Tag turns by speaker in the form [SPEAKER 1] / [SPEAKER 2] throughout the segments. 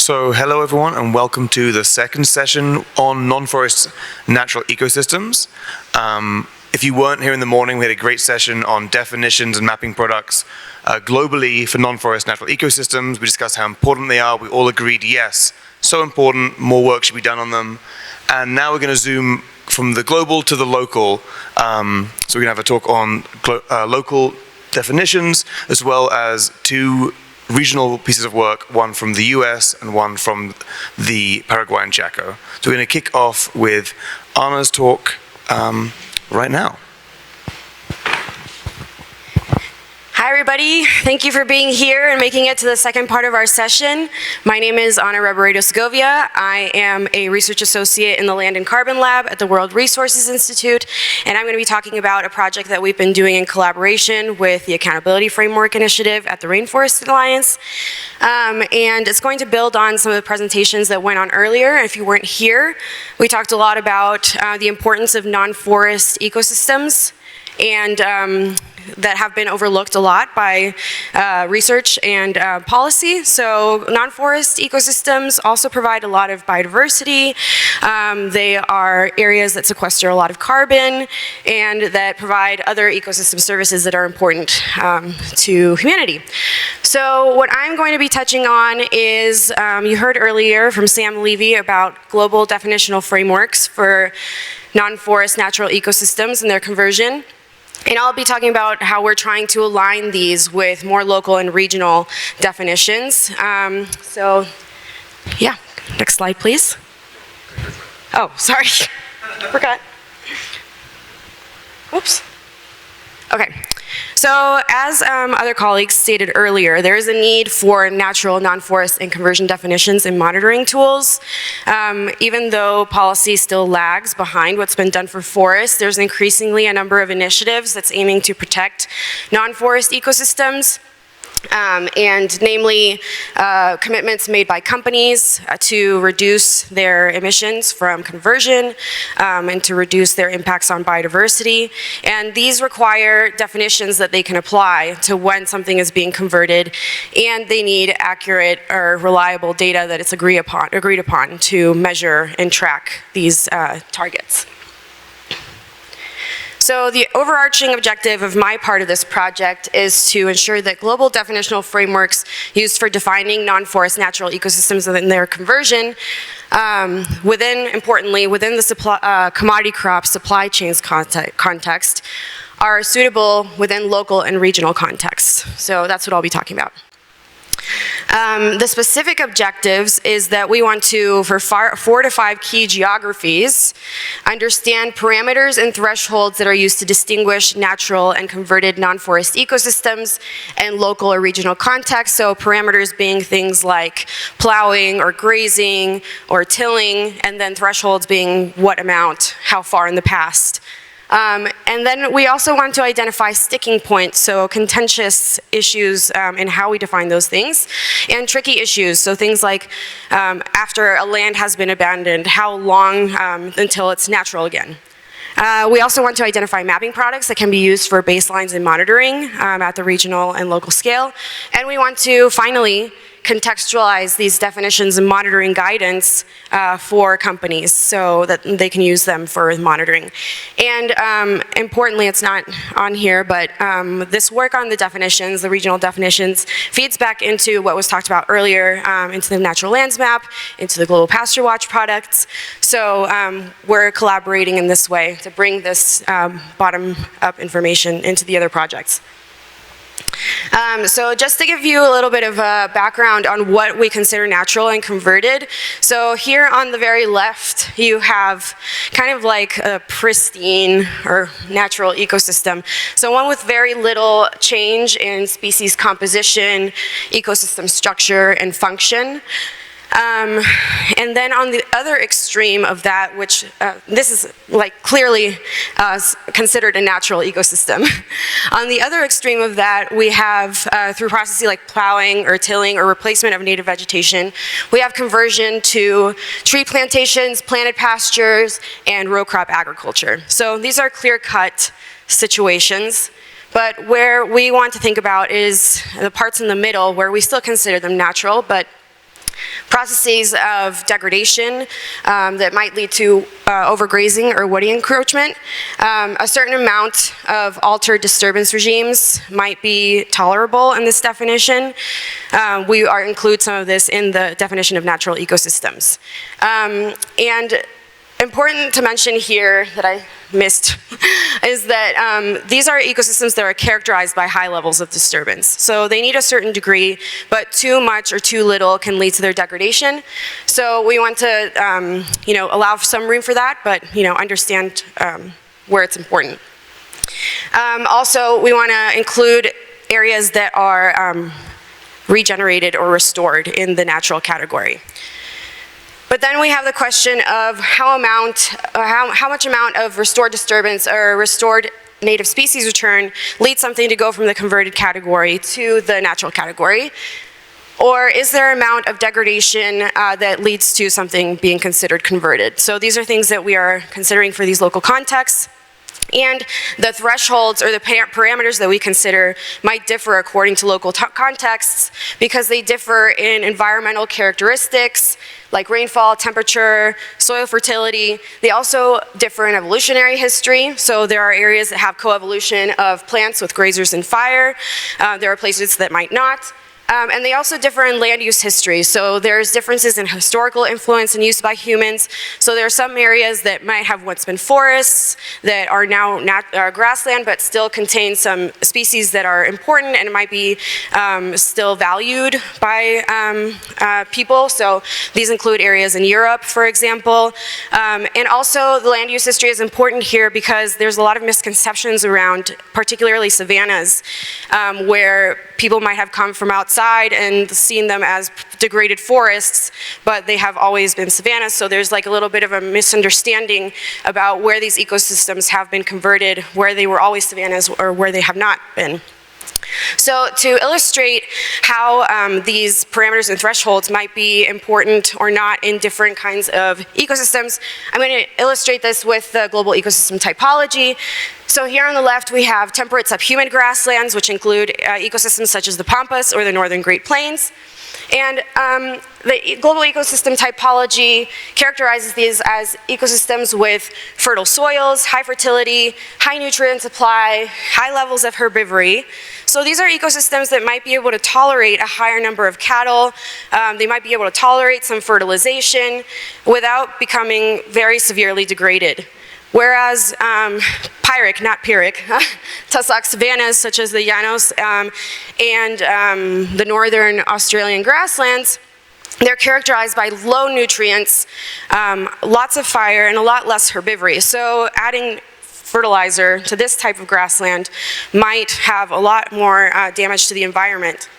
[SPEAKER 1] So hello everyone and welcome to the second session on non-forest natural ecosystems. If you weren't here in the morning, we had a great session on definitions and mapping products globally for non-forest natural ecosystems. We discussed how important they are. We all agreed, yes, so important, more work should be done on them. And now we're going to zoom from the global to the local. So we're going to have a talk on local definitions as well as two regional pieces of work, one from the US and one from the Paraguayan Chaco. So we're going to kick off with Anna's talk right now.
[SPEAKER 2] Hi everybody, thank you for being here and making it to the second part of our session. My name is Ana Rebarredo-Segovia. I am a research associate in the Land and Carbon Lab at the World Resources Institute, and I'm going to be talking about a project that we've been doing in collaboration with the Accountability Framework Initiative at the Rainforest Alliance. And it's going to build on some of the presentations that went on earlier. If you weren't here, we talked a lot about the importance of non-forest ecosystems and that have been overlooked a lot by research and policy. So non-forest ecosystems also provide a lot of biodiversity. They are areas that sequester a lot of carbon and that provide other ecosystem services that are important to humanity. So what I'm going to be touching on is, you heard earlier from Sam Levy about global definitional frameworks for non-forest natural ecosystems and their conversion. And I'll be talking about how we're trying to align these with more local and regional definitions. So, yeah, next slide, please. Oh, sorry, forgot. Oops. Okay. So as other colleagues stated earlier, there is a need for natural, non-forest, and conversion definitions and monitoring tools. Even though policy still lags behind what's been done for forests, there's increasingly a number of initiatives that's aiming to protect non-forest ecosystems. And namely commitments made by companies to reduce their emissions from conversion and to reduce their impacts on biodiversity. And these require definitions that they can apply to when something is being converted, and they need accurate or reliable data that it's agreed upon to measure and track these targets. So the overarching objective of my part of this project is to ensure that global definitional frameworks used for defining non-forest natural ecosystems and their conversion importantly, within the commodity crop supply chains context are suitable within local and regional contexts. So that's what I'll be talking about. The specific objectives is that we want to, for 4 to 5 key geographies, understand parameters and thresholds that are used to distinguish natural and converted non-forest ecosystems and local or regional contexts. So parameters being things like plowing or grazing or tilling, and then thresholds being what amount, how far in the past. And then we also want to identify sticking points, so contentious issues in how we define those things, and tricky issues, so things like after a land has been abandoned, how long until it's natural again. We also want to identify mapping products that can be used for baselines and monitoring at the regional and local scale. And we want to finally contextualize these definitions and monitoring guidance for companies so that they can use them for monitoring. And importantly, it's not on here, but this work on the definitions, the regional definitions, feeds back into what was talked about earlier, into the natural lands map, into the global pasture watch products. So we're collaborating in this way to bring this bottom-up information into the other projects. So just to give you a little bit of a background on what we consider natural and converted. So here on the very left, you have kind of like a pristine or natural ecosystem. So one with very little change in species composition, ecosystem structure, and function. And then on the other extreme of that, which this is like clearly considered a natural ecosystem. On the other extreme of that, we have through processes like plowing or tilling or replacement of native vegetation, we have conversion to tree plantations, planted pastures, and row crop agriculture. So these are clear-cut situations. But where we want to think about is the parts in the middle where we still consider them natural, but processes of degradation that might lead to overgrazing or woody encroachment. A certain amount of altered disturbance regimes might be tolerable in this definition. We include some of this in the definition of natural ecosystems. And important to mention here that I missed is that these are ecosystems that are characterized by high levels of disturbance. So they need a certain degree, but too much or too little can lead to their degradation. So we want to allow some room for that, but understand where it's important. Also, we want to include areas that are regenerated or restored in the natural category. But then we have the question of how much amount of restored disturbance or restored native species return leads something to go from the converted category to the natural category. Or is there an amount of degradation that leads to something being considered converted? So these are things that we are considering for these local contexts. And the thresholds or the parameters that we consider might differ according to local contexts because they differ in environmental characteristics like rainfall, temperature, soil fertility. They also differ in evolutionary history. So there are areas that have coevolution of plants with grazers and fire. There are places that might not. And they also differ in land use history. So there's differences in historical influence and use by humans. So there are some areas that might have once been forests that are now grassland, but still contain some species that are important and might be still valued by people. So these include areas in Europe, for example. And also the land use history is important here because there's a lot of misconceptions around particularly savannas where people might have come from outside and seen them as degraded forests, but they have always been savannas, so there's like a little bit of a misunderstanding about where these ecosystems have been converted, where they were always savannas or where they have not been. So to illustrate how these parameters and thresholds might be important or not in different kinds of ecosystems, I'm going to illustrate this with the global ecosystem typology. So here on the left we have temperate subhumid grasslands, which include ecosystems such as the Pampas or the northern Great Plains. And the global ecosystem typology characterizes these as ecosystems with fertile soils, high fertility, high nutrient supply, high levels of herbivory. So these are ecosystems that might be able to tolerate a higher number of cattle. They might be able to tolerate some fertilization without becoming very severely degraded. Whereas Pyrrhic, not Pyrrhic, tussock savannas such as the Llanos and the northern Australian grasslands, they're characterized by low nutrients, lots of fire, and a lot less herbivory. So adding fertilizer to this type of grassland might have a lot more damage to the environment.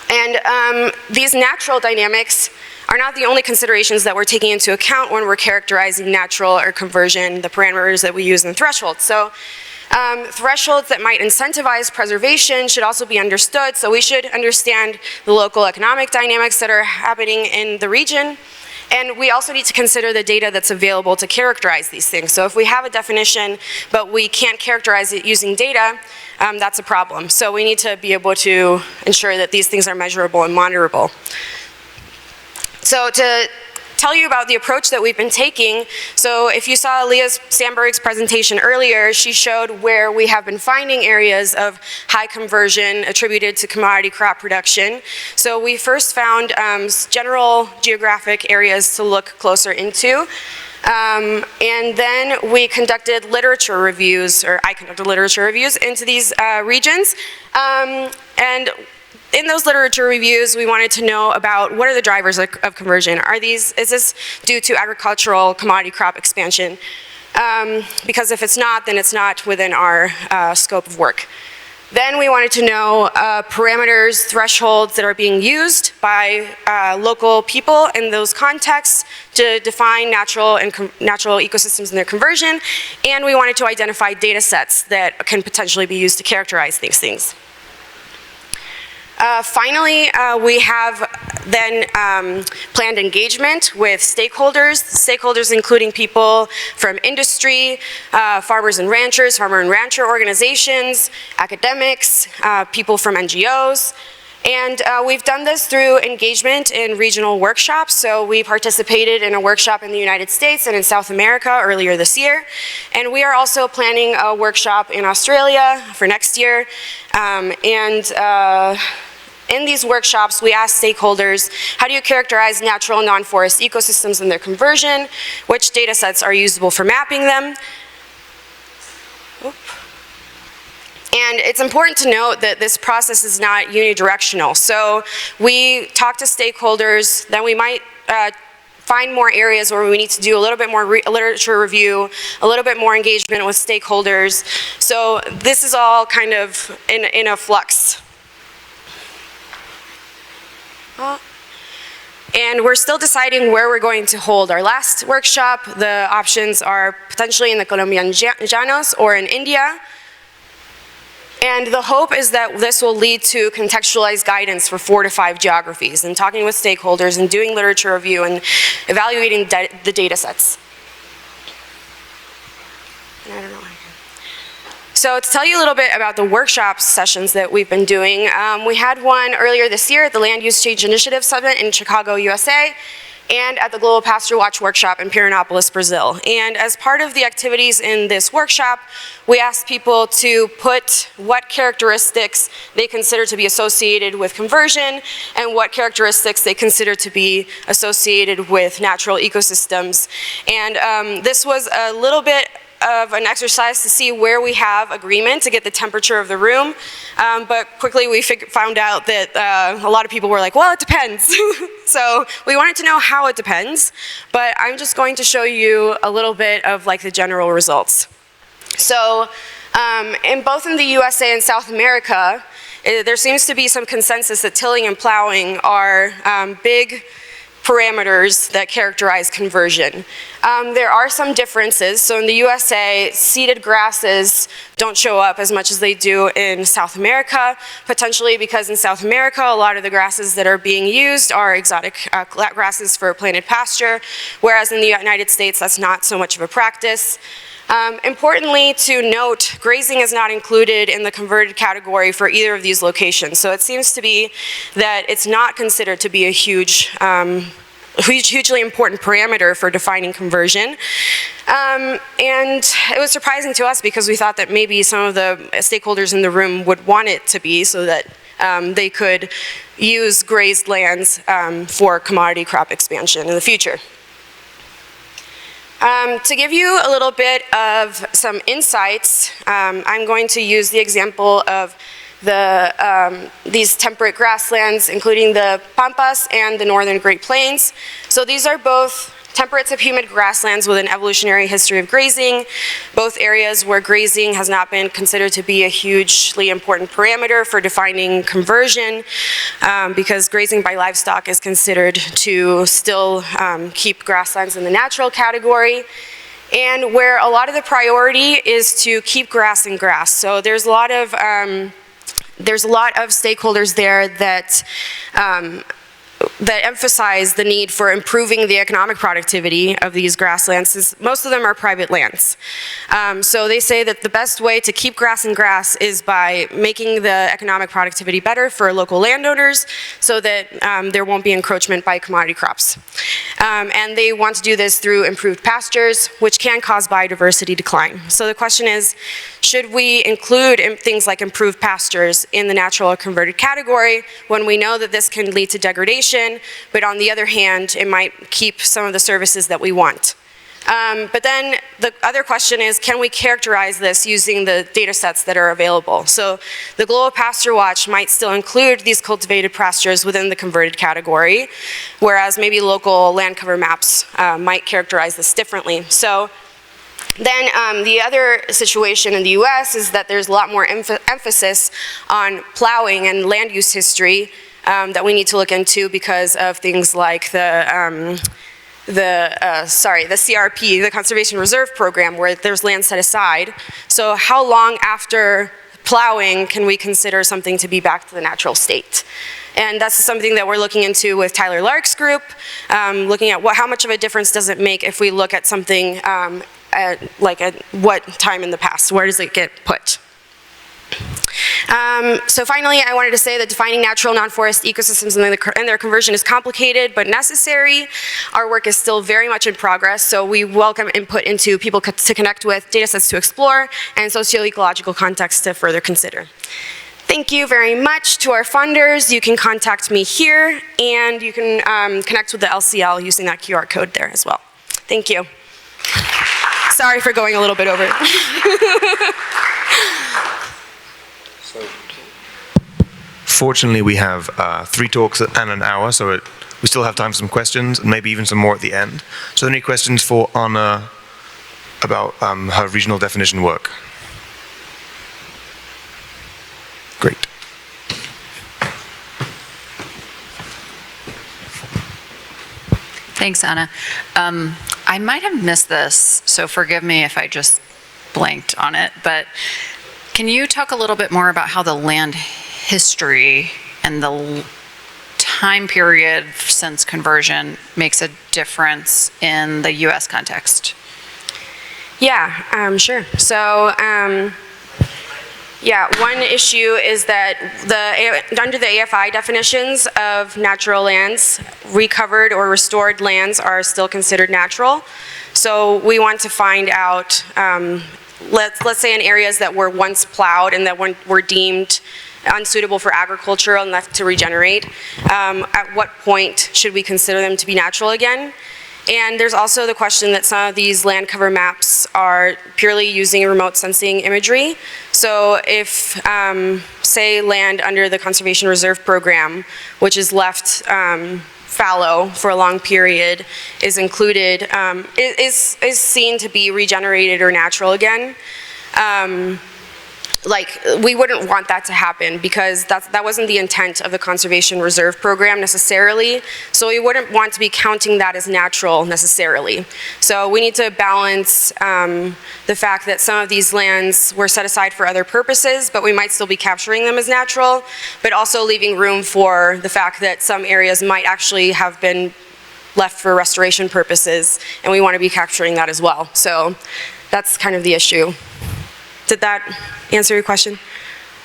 [SPEAKER 2] And these natural dynamics are not the only considerations that we're taking into account when we're characterizing natural or conversion, the parameters that we use in thresholds. So thresholds that might incentivize preservation should also be understood. So we should understand the local economic dynamics that are happening in the region. And we also need to consider the data that's available to characterize these things. So if we have a definition, but we can't characterize it using data, that's a problem. So we need to be able to ensure that these things are measurable and monitorable. So to tell you about the approach that we've been taking, so if you saw Leah Samberg's presentation earlier, she showed where we have been finding areas of high conversion attributed to commodity crop production. So we first found general geographic areas to look closer into. And then we conducted literature reviews, or I conducted literature reviews into these regions. And in those literature reviews, we wanted to know about what are the drivers of conversion. Is this due to agricultural commodity crop expansion? Because if it's not, then it's not within our scope of work. Then we wanted to know parameters, thresholds that are being used by local people in those contexts to define natural ecosystems and their conversion. And we wanted to identify data sets that can potentially be used to characterize these things. Finally, we have then planned engagement with stakeholders including people from industry, farmers and ranchers, farmer and rancher organizations, academics, people from NGOs, And we've done this through engagement in regional workshops. So we participated in a workshop in the United States and in South America earlier this year. And we are also planning a workshop in Australia for next year. In these workshops, we ask stakeholders, how do you characterize natural non-forest ecosystems and their conversion? Which data sets are usable for mapping them? And it's important to note that this process is not unidirectional. So we talk to stakeholders, then we might find more areas where we need to do a little bit more literature review, a little bit more engagement with stakeholders. So this is all kind of in a flux. And we're still deciding where we're going to hold our last workshop. The options are potentially in the Colombian Llanos or in India. And the hope is that this will lead to contextualized guidance for 4 to 5 geographies, and talking with stakeholders and doing literature review and evaluating the data sets. And I don't know. So to tell you a little bit about the workshop sessions that we've been doing, we had one earlier this year at the Land Use Change Initiative Summit in Chicago, USA, and at the Global Pasture Watch Workshop in Pirenópolis, Brazil. And as part of the activities in this workshop, we asked people to put what characteristics they consider to be associated with conversion and what characteristics they consider to be associated with natural ecosystems. And this was a little bit of an exercise to see where we have agreement to get the temperature of the room, but quickly we found out that a lot of people were like, well, it depends. So we wanted to know how it depends, but I'm just going to show you a little bit of like the general results. So both in the USA and South America, there seems to be some consensus that tilling and plowing are big parameters that characterize conversion. There are some differences. So in the USA, seeded grasses don't show up as much as they do in South America, potentially because in South America, a lot of the grasses that are being used are exotic grasses for planted pasture, whereas in the United States, that's not so much of a practice. Importantly to note, grazing is not included in the converted category for either of these locations. So it seems to be that it's not considered to be a hugely important parameter for defining conversion. And it was surprising to us because we thought that maybe some of the stakeholders in the room would want it to be so that they could use grazed lands for commodity crop expansion in the future. To give you a little bit of some insights, I'm going to use the example of these temperate grasslands, including the Pampas and the northern Great Plains. So these are both temperate subhumid grasslands with an evolutionary history of grazing, both areas where grazing has not been considered to be a hugely important parameter for defining conversion, because grazing by livestock is considered to still keep grasslands in the natural category, and where a lot of the priority is to keep grass in grass. So there's a lot of stakeholders there that emphasize the need for improving the economic productivity of these grasslands, since most of them are private lands. So they say that the best way to keep grass in grass is by making the economic productivity better for local landowners so that there won't be encroachment by commodity crops. And they want to do this through improved pastures, which can cause biodiversity decline. So the question is, should we include things like improved pastures in the natural or converted category when we know that this can lead to degradation, but on the other hand, it might keep some of the services that we want? But then the other question is, can we characterize this using the data sets that are available? So the Global Pasture Watch might still include these cultivated pastures within the converted category, whereas maybe local land cover maps might characterize this differently. So then the other situation in the US is that there's a lot more emphasis on plowing and land use history that we need to look into because of things like the CRP, the Conservation Reserve Program, where there's land set aside. So how long after plowing can we consider something to be back to the natural state? And that's something that we're looking into with Tyler Lark's group, looking at how much of a difference does it make if we look at something at what time in the past, where does it get put? So finally, I wanted to say that defining natural non-forest ecosystems and their conversion is complicated but necessary. Our work is still very much in progress, so we welcome input into people to connect with, data sets to explore, and socio-ecological context to further consider. Thank you very much to our funders. You can contact me here, and you can connect with the LCL using that QR code there as well. Thank you. Sorry for going a little bit over.
[SPEAKER 1] Fortunately, we have 3 talks and an hour, so we still have time for some questions, and maybe even some more at the end. So any questions for Anna about her regional definition work? Great.
[SPEAKER 3] Thanks, Anna. I might have missed this, so forgive me if I just blanked on it, but can you talk a little bit more about how the land history and the time period since conversion makes a difference in the US context?
[SPEAKER 2] Yeah, sure. So, yeah, one issue is that under the AFI definitions of natural lands, recovered or restored lands are still considered natural. So we want to find out, let's say in areas that were once plowed and that were deemed unsuitable for agriculture and left to regenerate, at what point should we consider them to be natural again? And there's also the question that some of these land cover maps are purely using remote sensing imagery. So if, say, land under the Conservation Reserve Program, which is left fallow for a long period, is included, is seen to be regenerated or natural again, like, we wouldn't want that to happen because that wasn't the intent of the Conservation Reserve Program necessarily. So we wouldn't want to be counting that as natural necessarily. So we need to balance the fact that some of these lands were set aside for other purposes, but we might still be capturing them as natural, but also leaving room for the fact that some areas might actually have been left for restoration purposes, and we want to be capturing that as well. So that's kind of the issue. Did that answer your question?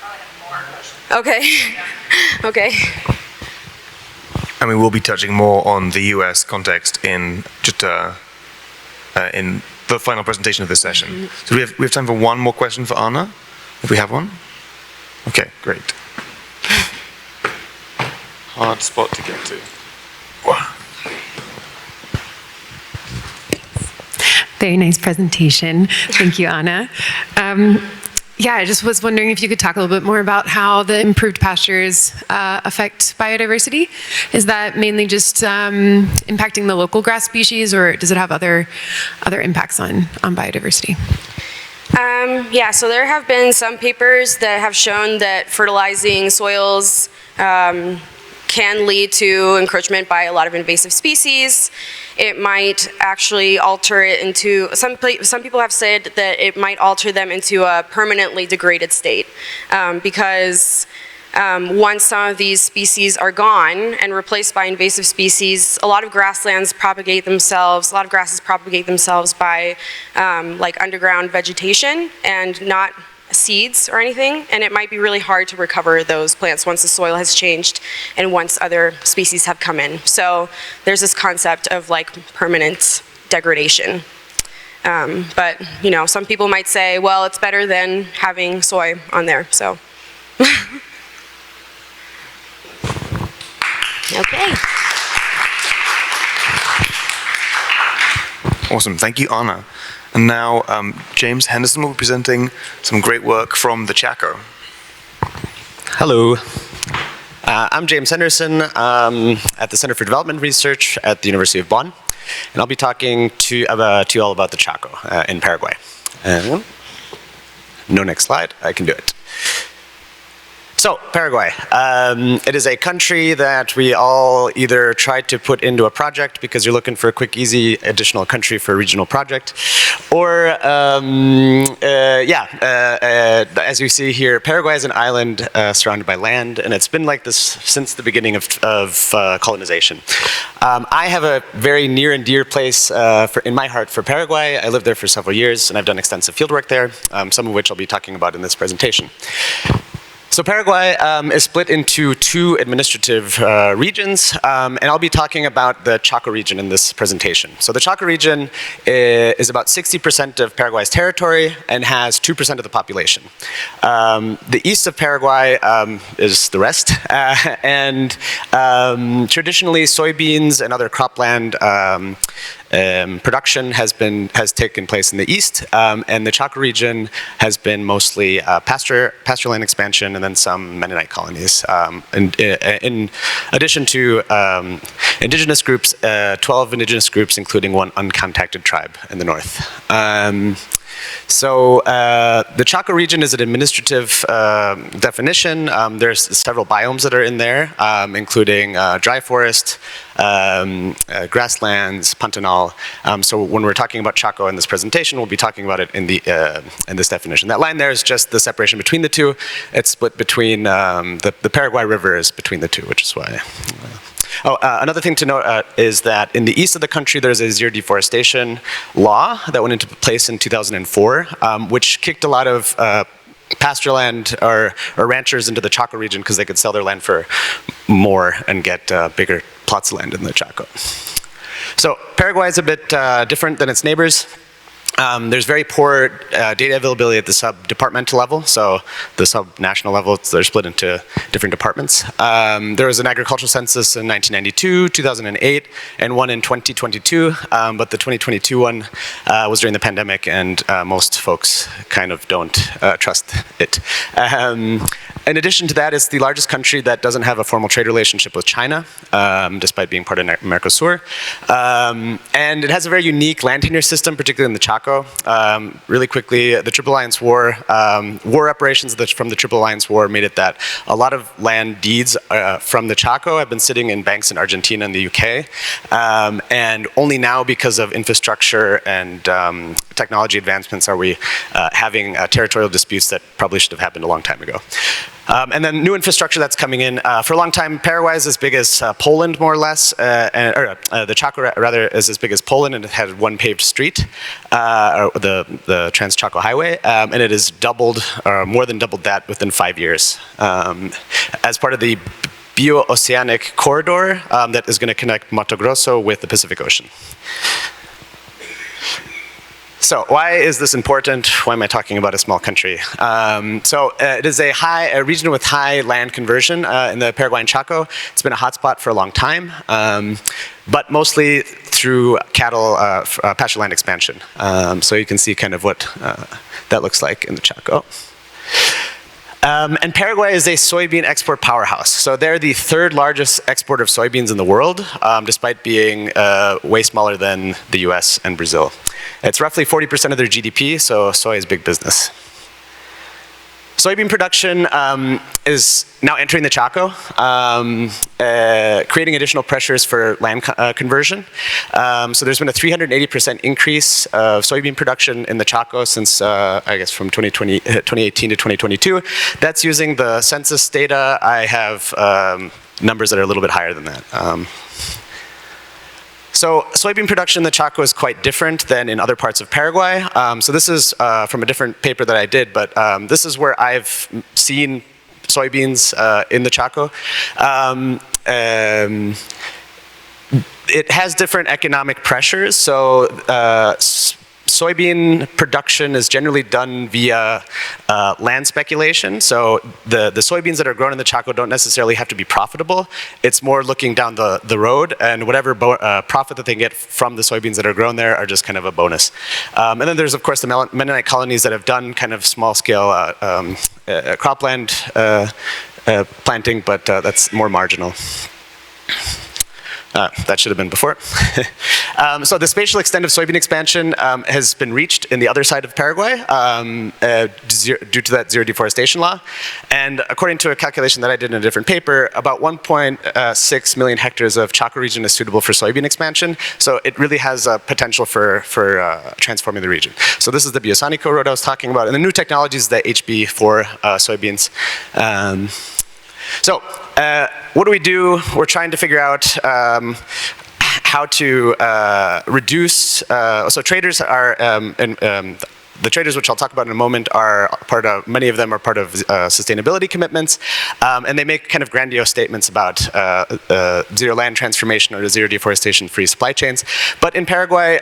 [SPEAKER 3] Probably have more questions.
[SPEAKER 2] Okay.
[SPEAKER 3] Yeah.
[SPEAKER 2] Okay.
[SPEAKER 1] And we will be touching more on the US context in just in the final presentation of this session. Mm-hmm. So we have time for one more question for Anna, if we have one. Okay, great. Hard spot to get to. Wow.
[SPEAKER 4] Very nice presentation. Thank you, Anna. Yeah, I just was wondering if you could talk a little bit more about how the improved pastures affect biodiversity. Is that mainly just impacting the local grass species, or does it have other impacts on biodiversity?
[SPEAKER 2] Yeah, so there have been some papers that have shown that fertilizing soils can lead to encroachment by a lot of invasive species. It might actually alter it into, some people have said that it might alter them into a permanently degraded state because once some of these species are gone and replaced by invasive species, a lot of grasslands propagate themselves, a lot of grasses propagate themselves by like underground vegetation and not seeds or anything, and it might be really hard to recover those plants once the soil has changed and once other species have come in. So there's this concept of like permanent degradation. But you know, some people might say, well, it's better than having soy on there, so. Okay.
[SPEAKER 1] Awesome, thank you, Anna. And now James Henderson will be presenting some great work from the Chaco.
[SPEAKER 5] Hello. I'm James Henderson at the Center for Development Research at the University of Bonn, and I'll be talking to you all about the Chaco in Paraguay. No next slide, I can do it. So, Paraguay. It is a country that we all either tried to put into a project because you're looking for a quick, easy additional country for a regional project, or, as you see here, Paraguay is an island surrounded by land, and it's been like this since the beginning of colonization. I have a very near and dear place in my heart for Paraguay. I lived there for several years, and I've done extensive fieldwork there, some of which I'll be talking about in this presentation. So Paraguay is split into two administrative regions, and I'll be talking about the Chaco region in this presentation. So the Chaco region is about 60% of Paraguay's territory and has 2% of the population. The east of Paraguay is the rest, and traditionally soybeans and other cropland production has taken place in the east, and the Chaco region has been mostly pasture land expansion and then some Mennonite colonies. In addition to indigenous groups, 12 indigenous groups, including one uncontacted tribe in the north. So the Chaco region is an administrative definition. There's several biomes that are in there, including dry forest, grasslands, pantanal. So when we're talking about Chaco in this presentation, we'll be talking about it in this definition. That line there is just the separation between the two. It's split between the Paraguay River is between the two, which is why. Another thing to note is that in the east of the country, there's a zero deforestation law that went into place in 2004, which kicked a lot of pasture land or ranchers into the Chaco region because they could sell their land for more and get bigger plots of land in the Chaco. So Paraguay is a bit different than its neighbors. There's very poor data availability at the sub-departmental level, so the sub-national level, they're split into different departments. There was an agricultural census in 1992, 2008, and one in 2022, but the 2022 one was during the pandemic, and most folks kind of don't trust it. In addition to that, it's the largest country that doesn't have a formal trade relationship with China, despite being part of Mercosur. And it has a very unique land tenure system, particularly in the Chaco. Really quickly, the Triple Alliance War, war reparations from the Triple Alliance War made it that a lot of land deeds from the Chaco have been sitting in banks in Argentina and the UK. And only now, because of infrastructure and technology advancements, are we having territorial disputes that probably should have happened a long time ago. And then new infrastructure that's coming in. For a long time, Paraguay is as big as Poland, more or less, the Chaco rather is as big as Poland, and it had one paved street, or the Trans-Chaco Highway, and it has doubled, or more than doubled that within 5 years. As part of the bio-oceanic corridor that is going to connect Mato Grosso with the Pacific Ocean. So why is this important? Why am I talking about a small country? It is a region with high land conversion in the Paraguayan Chaco. It's been a hotspot for a long time, but mostly through cattle pasture land expansion. So you can see kind of what that looks like in the Chaco. And Paraguay is a soybean export powerhouse. So they're the third largest exporter of soybeans in the world, despite being way smaller than the US and Brazil. It's roughly 40% of their GDP, so soy is big business. Soybean production is now entering the Chaco, creating additional pressures for land conversion. So there's been a 380% increase of soybean production in the Chaco since, I guess, from 2018 to 2022. That's using the census data. I have numbers that are a little bit higher than that. So soybean production in the Chaco is quite different than in other parts of Paraguay. So this is from a different paper that I did, but this is where I've seen soybeans in the Chaco. It has different economic pressures. So soybean production is generally done via land speculation. So the soybeans that are grown in the Chaco don't necessarily have to be profitable. It's more looking down the road, and whatever profit that they get from the soybeans that are grown there are just kind of a bonus. And then there's, of course, the Mennonite colonies that have done kind of small-scale cropland planting, but that's more marginal. That should have been before. So the spatial extent of soybean expansion has been reached in the other side of Paraguay due to that zero deforestation law. And according to a calculation that I did in a different paper, about 1.6 million hectares of Chaco region is suitable for soybean expansion. So it really has a potential for transforming the region. So this is the biosanico road I was talking about. And the new technology is the HB4 soybeans. So what do we do? We're trying to figure out how to reduce, so traders are, the traders, which I'll talk about in a moment, are part of, many of them are part of sustainability commitments, and they make kind of grandiose statements about zero land transformation or zero deforestation free supply chains. But in Paraguay,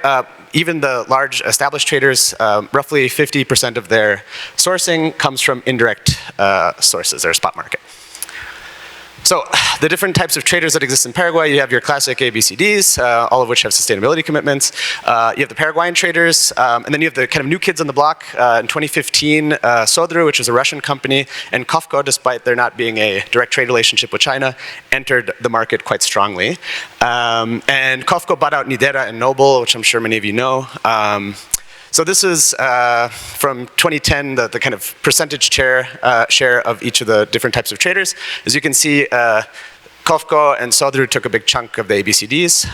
[SPEAKER 5] even the large established traders, roughly 50% of their sourcing comes from indirect sources, or spot market. So the different types of traders that exist in Paraguay, you have your classic ABCDs, all of which have sustainability commitments. You have the Paraguayan traders, and then you have the kind of new kids on the block. In 2015, Sodru, which is a Russian company, and Kofco, despite there not being a direct trade relationship with China, entered the market quite strongly. And Kofco bought out Nidera and Noble, which I'm sure many of you know. So this is from 2010, the kind of percentage share of each of the different types of traders. As you can see, Kofco and Sodru took a big chunk of the ABCDs.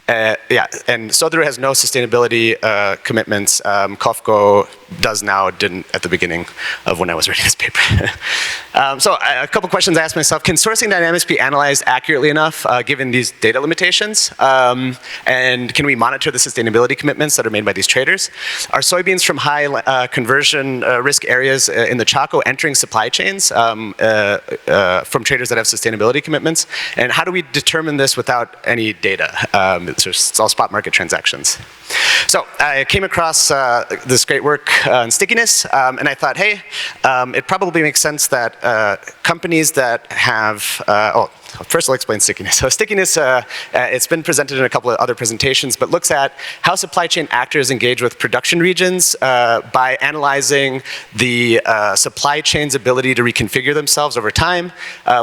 [SPEAKER 5] Yeah, and Sodru has no sustainability commitments. Kofco does now, didn't at the beginning of when I was writing this paper. So a couple questions I asked myself: can sourcing dynamics be analyzed accurately enough given these data limitations? And can we monitor the sustainability commitments that are made by these traders? Are soybeans from high conversion risk areas in the Chaco entering supply chains from traders that have sustainability commitments? And how do we determine this without any data? It's all spot market transactions. So I came across this great work on stickiness, and I thought, hey, it probably makes sense that companies that have, first I'll explain stickiness. So stickiness, it's been presented in a couple of other presentations, but looks at how supply chain actors engage with production regions by analyzing the supply chain's ability to reconfigure themselves over time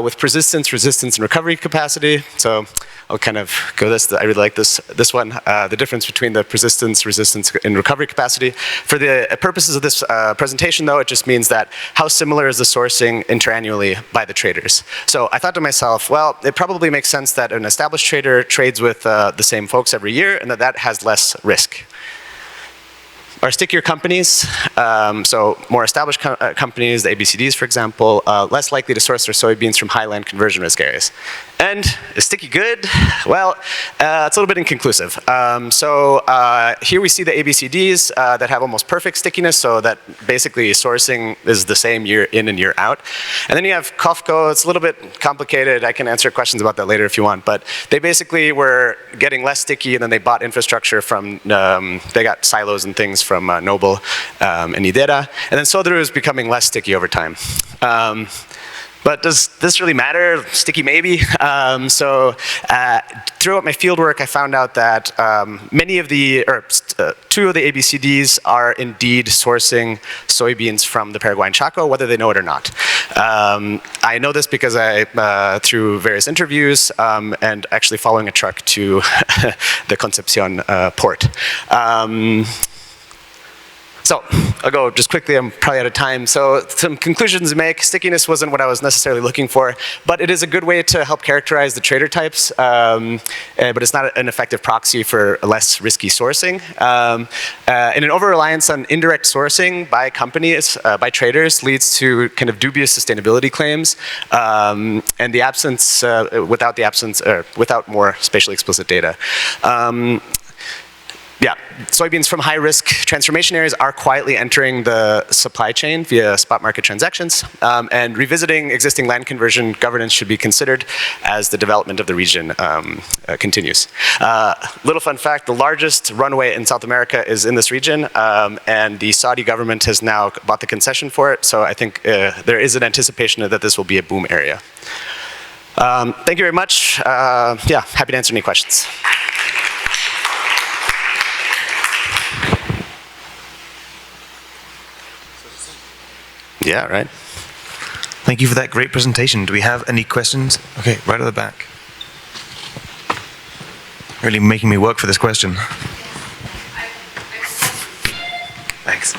[SPEAKER 5] with persistence, resistance, and recovery capacity. So I'll kind of go this. I really like this one. The difference between the persistence, resistance, and recovery capacity. For the purposes of this presentation, though, it just means that how similar is the sourcing interannually by the traders. So I thought to myself, well, it probably makes sense that an established trader trades with the same folks every year, and that has less risk. Our stickier companies, so more established companies, the ABCDs, for example, less likely to source their soybeans from high land conversion risk areas. And is sticky good? Well, it's a little bit inconclusive. Here we see the ABCDs that have almost perfect stickiness, so that basically sourcing is the same year in and year out. And then you have Kofco. It's a little bit complicated. I can answer questions about that later if you want, but they basically were getting less sticky, and then they bought infrastructure from, they got silos and things from Noble and Nidera. And then Sodru is becoming less sticky over time. But does this really matter? Sticky maybe. Throughout my field work, I found out that many of the, or two of the ABCDs are indeed sourcing soybeans from the Paraguayan Chaco, whether they know it or not. I know this because through various interviews and actually following a truck to the Concepcion port. So I'll go just quickly, I'm probably out of time. So some conclusions to make. Stickiness wasn't what I was necessarily looking for, but it is a good way to help characterize the trader types, but it's not an effective proxy for less risky sourcing. And an over-reliance on indirect sourcing by companies, by traders, leads to kind of dubious sustainability claims, and the absence, without more spatially explicit data. Yeah, soybeans from high-risk transformation areas are quietly entering the supply chain via spot market transactions, and revisiting existing land conversion governance should be considered as the development of the region continues. Little fun fact, the largest runway in South America is in this region, and the Saudi government has now bought the concession for it, so I think there is an anticipation that this will be a boom area. Thank you very much. Yeah, happy to answer any questions. Yeah, right.
[SPEAKER 1] Thank you for that great presentation. Do we have any questions? Okay, right at the back. Really making me work for this question. Thanks.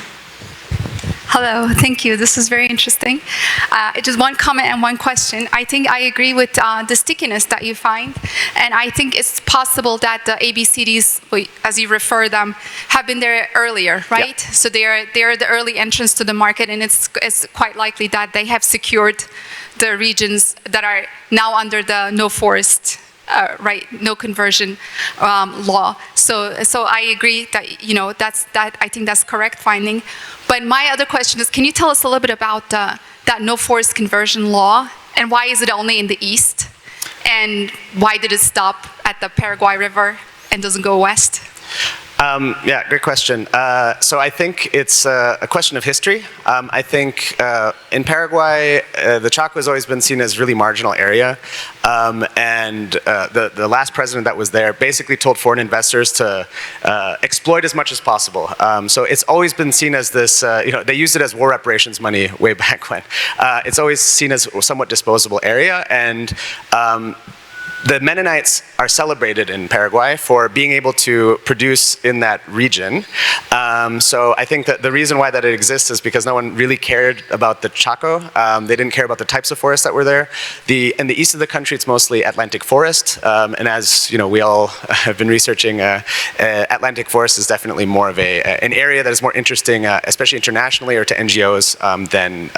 [SPEAKER 6] Hello, thank you. This is very interesting. Just one comment and one question. I think I agree with the stickiness that you find, and I think it's possible that the ABCDs, as you refer them, have been there earlier, right? Yeah. So they are the early entrants to the market, and it's quite likely that they have secured the regions that are now under the no forest right, no conversion law. So I agree that I think that's correct finding. But my other question is, can you tell us a little bit about that no forest conversion law, and why is it only in the east, and why did it stop at the Paraguay River and doesn't go west?
[SPEAKER 5] Yeah, great question. So I think it's a question of history. I think in Paraguay, the Chaco has always been seen as really marginal area. And the last president that was there basically told foreign investors to exploit as much as possible. So it's always been seen as this, they used it as war reparations money way back when. It's always seen as a somewhat disposable area. And the Mennonites are celebrated in Paraguay for being able to produce in that region. So I think that the reason why that it exists is because no one really cared about the Chaco. They didn't care about the types of forests that were there. In the east of the country, it's mostly Atlantic forest. And as we all have been researching, Atlantic forest is definitely more of an area that is more interesting, especially internationally or to NGOs than,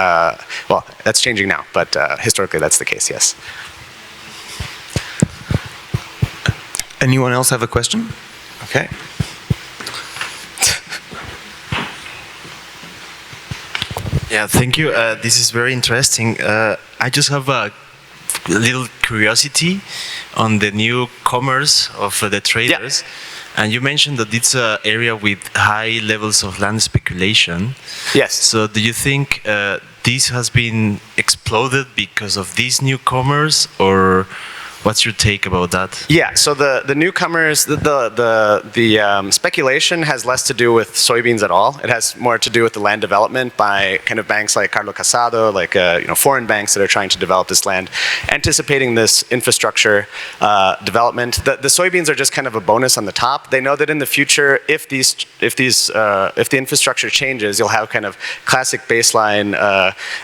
[SPEAKER 5] well, that's changing now, but historically that's the case, yes.
[SPEAKER 1] Anyone else have a question? Okay.
[SPEAKER 7] Yeah, thank you. This is very interesting. I just have a little curiosity on the newcomers of the traders.
[SPEAKER 5] Yeah.
[SPEAKER 7] And you mentioned that it's an area with high levels of land speculation.
[SPEAKER 5] Yes.
[SPEAKER 7] So do you think this has been exploded because of these newcomers, or what's your take about that?
[SPEAKER 5] Yeah, so the newcomers, the speculation has less to do with soybeans at all. It has more to do with the land development by kind of banks like Carlo Casado, like foreign banks that are trying to develop this land, anticipating this infrastructure development. The soybeans are just kind of a bonus on the top. They know that in the future, if the infrastructure changes, you'll have kind of classic baseline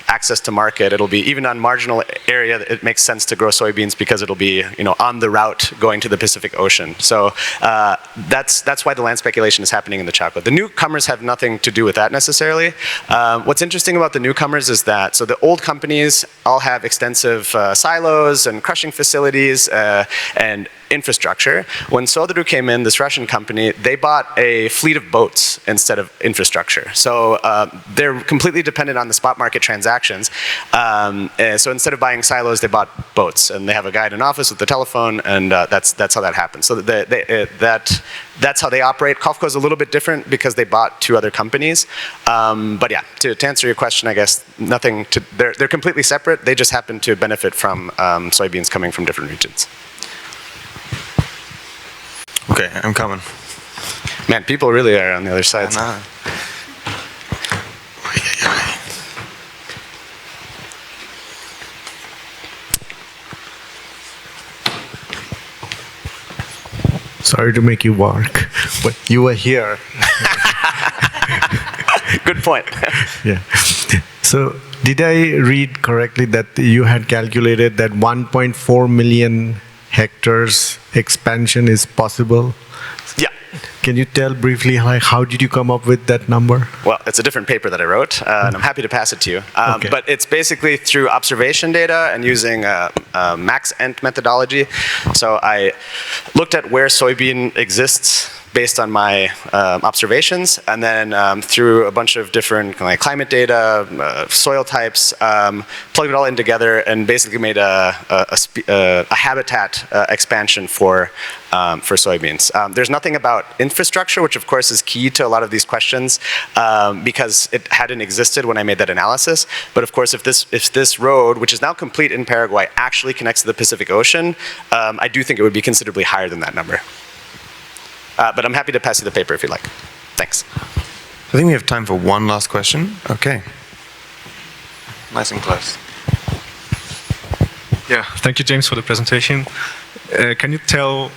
[SPEAKER 5] access to market. It'll be even on marginal area. It makes sense to grow soybeans because it'll be on the route going to the Pacific Ocean. So that's why the land speculation is happening in the Chaco. The newcomers have nothing to do with that necessarily. What's interesting about the newcomers is that, so the old companies all have extensive silos and crushing facilities and infrastructure. When Soderu came in, this Russian company, they bought a fleet of boats instead of infrastructure. So they're completely dependent on the spot market transactions. So instead of buying silos, they bought boats, and they have a guy in an office with the telephone, and that's how that happens. So that's how they operate. Kofco is a little bit different because they bought two other companies. But yeah, to answer your question, I guess they're completely separate. They just happen to benefit from soybeans coming from different regions.
[SPEAKER 1] Okay, I'm coming.
[SPEAKER 5] Man, people really are on the other side.
[SPEAKER 8] Sorry to make you work, but you were here.
[SPEAKER 5] Good point.
[SPEAKER 8] Yeah. So did I read correctly that you had calculated that 1.4 million hectares expansion is possible?
[SPEAKER 5] Yeah.
[SPEAKER 8] Can you tell briefly, how did you come up with that number?
[SPEAKER 5] Well, it's a different paper that I wrote, and I'm happy to pass it to you.
[SPEAKER 8] Okay.
[SPEAKER 5] But it's basically through observation data and using max-ent methodology. So I looked at where soybean exists based on my observations, and then through a bunch of different climate data, soil types, plugged it all in together and basically made a habitat expansion for soybeans. There's nothing about infrastructure, which of course is key to a lot of these questions, because it hadn't existed when I made that analysis. But of course, if this road, which is now complete in Paraguay, actually connects to the Pacific Ocean, I do think it would be considerably higher than that number. But I'm happy to pass you the paper if you'd like. Thanks.
[SPEAKER 1] I think we have time for one last question. Okay. Nice and close.
[SPEAKER 9] Yeah, thank you, James, for the presentation. Can you tell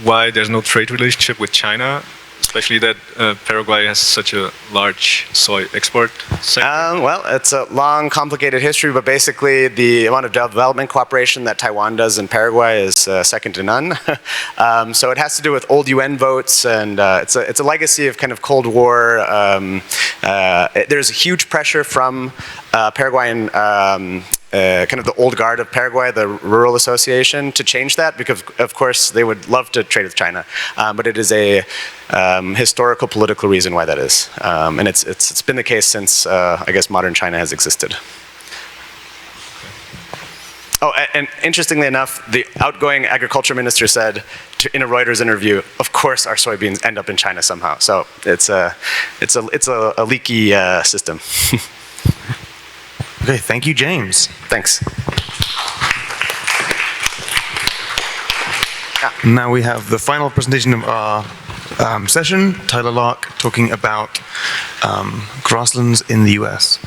[SPEAKER 9] why there's no trade relationship with China, especially that Paraguay has such a large soy export sector?
[SPEAKER 5] Well, it's a long, complicated history, but basically the amount of development cooperation that Taiwan does in Paraguay is second to none. So it has to do with old UN votes, and it's a legacy of kind of Cold War. There's huge pressure from Paraguayan, kind of the old guard of Paraguay, the Rural Association, to change that, because of course they would love to trade with China, but it is a historical political reason why that is, and it's been the case since I guess modern China has existed. Oh, and interestingly enough, the outgoing agriculture minister said in a Reuters interview, "Of course, our soybeans end up in China somehow." So it's a leaky system.
[SPEAKER 1] Okay, thank you, James.
[SPEAKER 5] Thanks.
[SPEAKER 1] Now we have the final presentation of our session, Tyler Lark talking about grasslands in the US.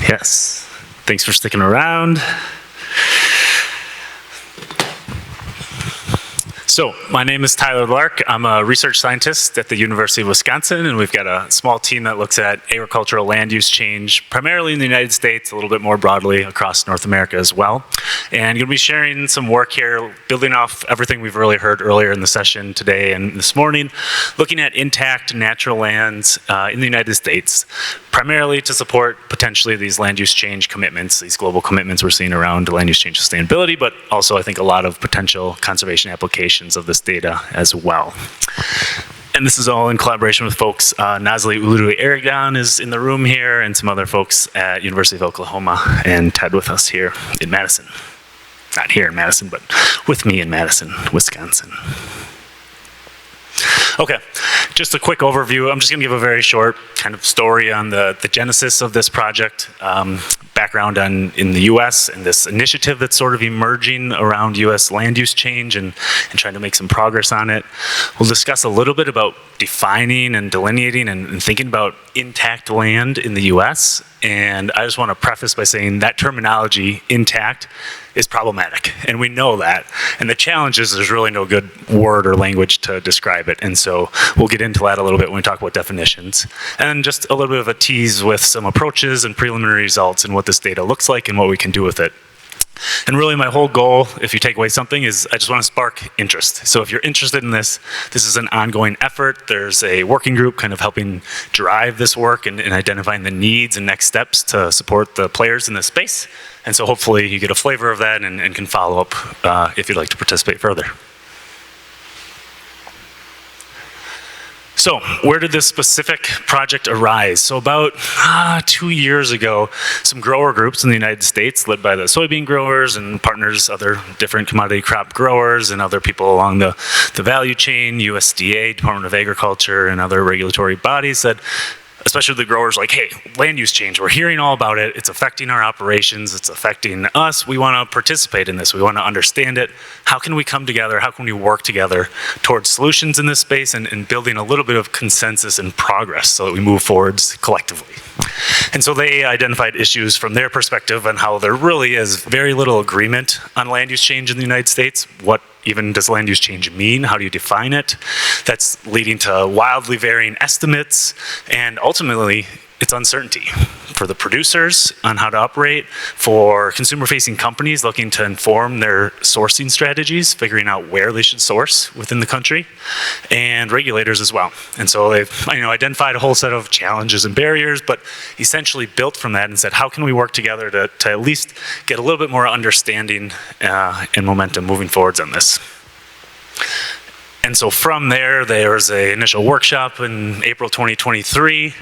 [SPEAKER 10] Yes. Thanks for sticking around. So, my name is Tyler Lark. I'm a research scientist at the University of Wisconsin, and we've got a small team that looks at agricultural land use change, primarily in the United States, a little bit more broadly across North America as well. And going to be sharing some work here, building off everything we've really heard earlier in the session today and this morning, looking at intact natural lands in the United States, primarily to support potentially these land use change commitments, these global commitments we're seeing around land use change sustainability, but also I think a lot of potential conservation applications of this data as well. And this is all in collaboration with folks. Nazli Uludu-Aragon is in the room here, and some other folks at University of Oklahoma, and Ted with us here in Madison. Not here in Madison, but with me in Madison, Wisconsin. Okay, just a quick overview. I'm just going to give a very short kind of story on the genesis of this project, background in the US and this initiative that's sort of emerging around US land use change and trying to make some progress on it. We'll discuss a little bit about defining and delineating and thinking about intact land in the US. And I just want to preface by saying that terminology, intact, is problematic, and we know that. And the challenge is there's really no good word or language to describe it, and so we'll get into that a little bit when we talk about definitions. And just a little bit of a tease with some approaches and preliminary results and what this data looks like and what we can do with it. And really my whole goal, if you take away something, is I just want to spark interest. So if you're interested in this, this is an ongoing effort. There's a working group kind of helping drive this work and identifying the needs and next steps to support the players in this space. And so hopefully you get a flavor of that and can follow up if you'd like to participate further. So where did this specific project arise? So about 2 years ago, some grower groups in the United States, led by the soybean growers and partners, other different commodity crop growers and other people along the value chain, USDA, Department of Agriculture, and other regulatory bodies said, especially the growers, like, hey, land use change, we're hearing all about it, it's affecting our operations, it's affecting us, we want to participate in this, we want to understand it. How can we come together, how can we work together towards solutions in this space and building a little bit of consensus and progress so that we move forwards collectively? And so they identified issues from their perspective on how there really is very little agreement on land use change in the United States. What even does land use change mean? How do you define it? That's leading to wildly varying estimates, and ultimately it's uncertainty for the producers on how to operate, for consumer-facing companies looking to inform their sourcing strategies, figuring out where they should source within the country, and regulators as well. And so they've identified a whole set of challenges and barriers, but essentially built from that and said, how can we work together to at least get a little bit more understanding and momentum moving forwards on this? And so from there was an initial workshop in April 2023,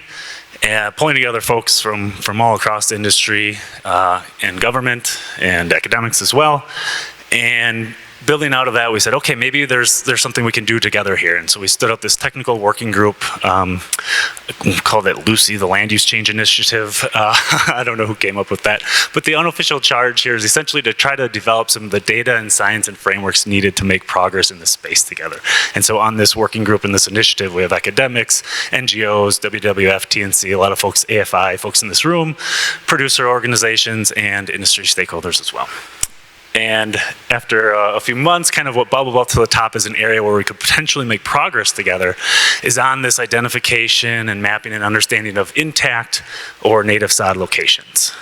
[SPEAKER 10] pulling together folks from all across the industry and government and academics as well. And building out of that, we said, okay, maybe there's something we can do together here. And so we stood up this technical working group, called it Lucy, the Land Use Change Initiative. I don't know who came up with that. But the unofficial charge here is essentially to try to develop some of the data and science and frameworks needed to make progress in this space together. And so on this working group and this initiative, we have academics, NGOs, WWF, TNC, a lot of folks, AFI, folks in this room, producer organizations, and industry stakeholders as well. And after a few months, kind of what bubbled up to the top as an area where we could potentially make progress together is on this identification and mapping and understanding of intact or native sod locations.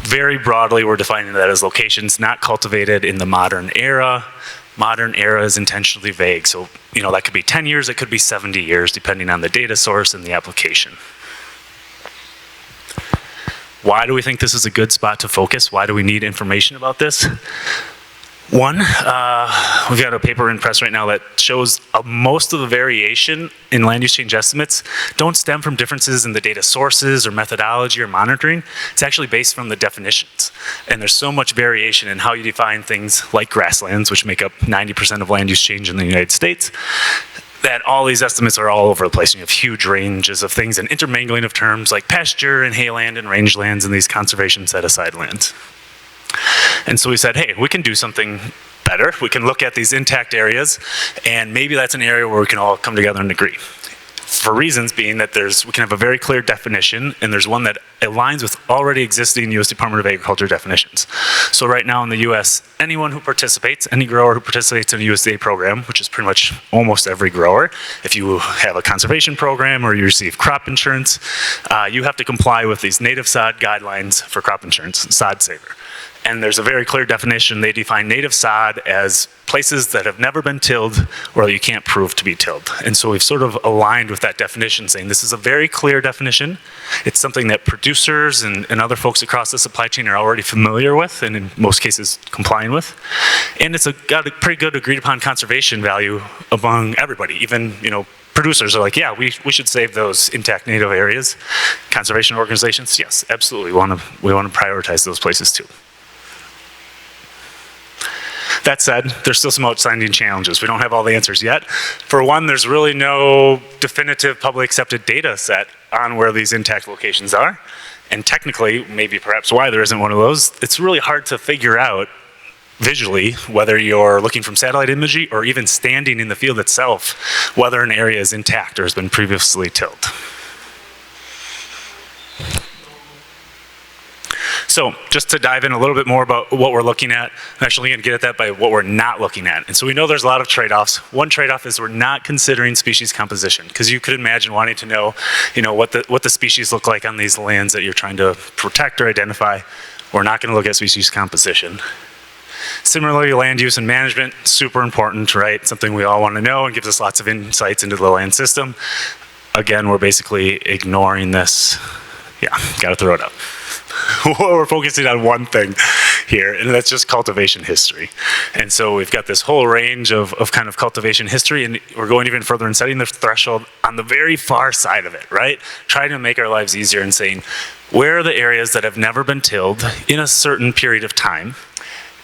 [SPEAKER 10] Very broadly, we're defining that as locations not cultivated in the modern era. Modern era is intentionally vague, so that could be 10 years, it could be 70 years, depending on the data source and the application. Why do we think this is a good spot to focus? Why do we need information about this? One, we've got a paper in press right now that shows most of the variation in land use change estimates don't stem from differences in the data sources or methodology or monitoring. It's actually based from the definitions. And there's so much variation in how you define things like grasslands, which make up 90% of land use change in the United States, that all these estimates are all over the place. And you have huge ranges of things and intermingling of terms like pasture and hayland and rangelands and these conservation set-aside lands. And so we said, hey, we can do something better. We can look at these intact areas, and maybe that's an area where we can all come together and agree. For reasons being that we can have a very clear definition, and there's one that aligns with already existing U.S. Department of Agriculture definitions. So right now in the U.S., anyone who participates, any grower who participates in a USDA program, which is pretty much almost every grower, if you have a conservation program or you receive crop insurance, you have to comply with these native sod guidelines for crop insurance, sod saver. And there's a very clear definition. They define native sod as places that have never been tilled or you can't prove to be tilled. And so we've sort of aligned with that definition, saying this is a very clear definition. It's something that producers and other folks across the supply chain are already familiar with and in most cases complying with. And it's got a pretty good agreed upon conservation value among everybody. Even, producers are like, yeah, we should save those intact native areas. Conservation organizations, yes, absolutely. We want to prioritize those places too. That said, there's still some outstanding challenges. We don't have all the answers yet. For one, there's really no definitive publicly accepted data set on where these intact locations are. And technically, maybe perhaps why there isn't one of those, it's really hard to figure out visually, whether you're looking from satellite imagery or even standing in the field itself, whether an area is intact or has been previously tilled. So just to dive in a little bit more about what we're looking at, I'm actually going to get at that by what we're not looking at. And so we know there's a lot of trade-offs. One trade-off is we're not considering species composition, because you could imagine wanting to know, what the species look like on these lands that you're trying to protect or identify. We're not going to look at species composition. Similarly, land use and management, super important, right? Something we all want to know and gives us lots of insights into the land system. Again, we're basically ignoring this. Yeah, got to throw it up. We're focusing on one thing here, and that's just cultivation history. And so we've got this whole range of kind of cultivation history, and we're going even further and setting the threshold on the very far side of it, right? Trying to make our lives easier and saying, where are the areas that have never been tilled in a certain period of time,